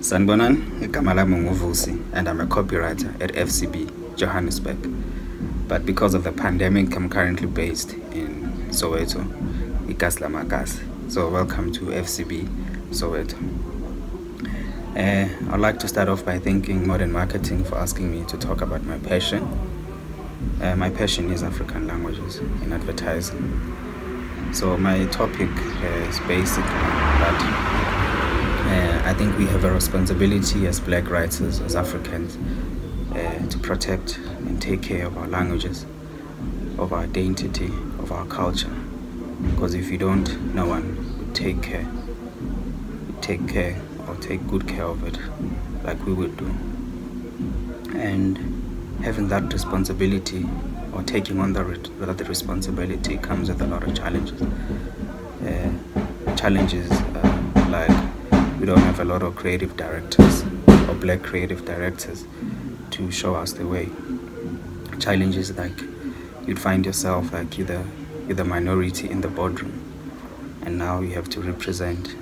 Sanbonan, igama lami nguVusi, and I'm a copywriter at FCB Johannesburg. But because of the pandemic, I'm currently based in Soweto, Ikaslamakas. So welcome to FCB Soweto. I'd like to start off by thanking Modern Marketing for asking me to talk about my passion. My passion is African languages in advertising. So my topic is basically that I think we have a responsibility as Black writers, as Africans, to protect and take care of our languages, of our identity, of our culture. Because if you don't, no one would take good care of it like we would do. And having that responsibility, or taking on that responsibility, comes with a lot of challenges. Challenges like we don't have a lot of creative directors or Black creative directors to show us the way. Challenges like you'd find yourself like you're the minority in the boardroom, and now you have to represent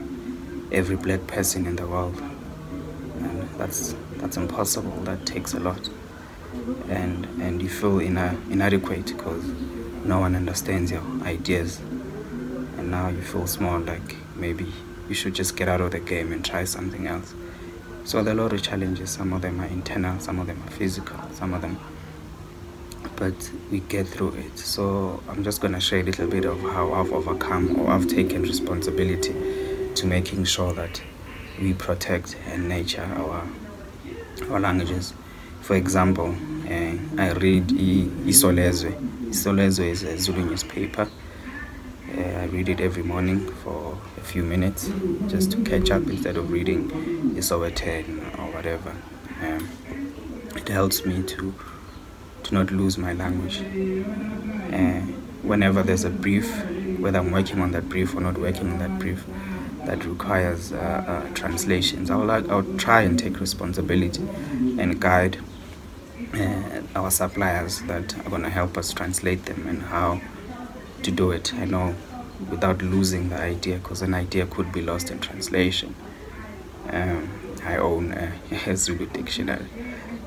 every Black person in the world, and that's impossible. That takes a lot, and you feel inadequate because no one understands your ideas, and now you feel small, like maybe you should just get out of the game and try something else. So there are a lot of challenges. Some of them are internal, some of them are physical, but we get through it. So I'm just going to share a little bit of how I've overcome, or I've taken responsibility to making sure that we protect and nurture our languages. For example, I read Isolezwe. Isolezwe is a Zulu newspaper. I read it every morning for a few minutes just to catch up instead of reading Isowetan or whatever. It helps me to not lose my language. Whenever there's a brief, whether I'm working on that brief or not working on that brief, that requires translations, I'll try and take responsibility and guide our suppliers that are going to help us translate them and how to do it. I know, without losing the idea, because an idea could be lost in translation. I own a Zulu dictionary.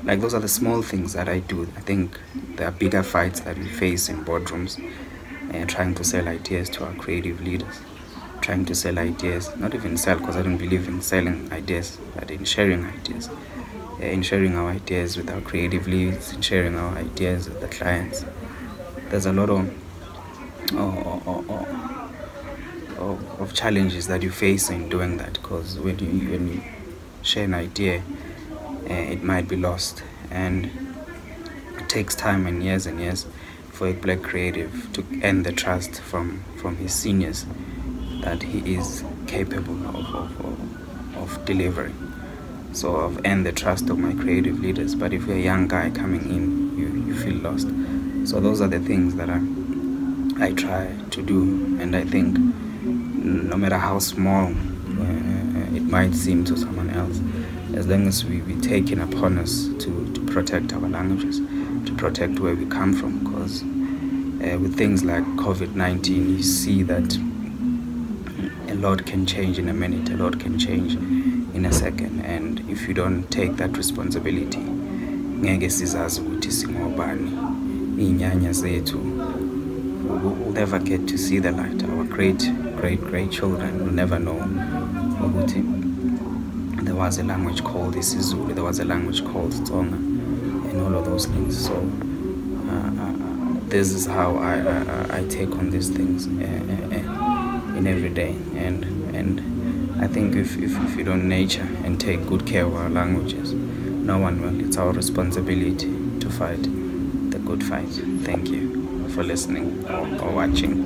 Like, those are the small things that I do. I think there are bigger fights that we face in boardrooms, trying to sell ideas to our creative leaders, trying to sell ideas, not even sell, because I don't believe in selling ideas, but in sharing ideas, in sharing our ideas with our creative leads, in sharing our ideas with the clients. There's a lot of challenges that you face in doing that, because when you share an idea, it might be lost, and it takes time and years for a Black creative to earn the trust from his seniors that he is capable of delivering. So I've earned the trust of my creative leaders, but if you're a young guy coming in, you feel lost. So those are the things that I try to do, and I think no matter how small it might seem to someone else, as long as we take it upon us to protect our languages, to protect where we come from, because with things like COVID-19, you see that a lot can change in a minute, a lot can change in a second, and if you don't take that responsibility, ngeke sizazi ukuthi singobani, inyanya zethu. We'll never get to see the light. Our great children will never know there was a language called isiZulu, there was a language called Tsonga, and all of those things. So this is how I take on these things in every day. And I think if you don't nurture and take good care of our languages, no one will. It's our responsibility to fight the good fight. Thank you for listening or watching.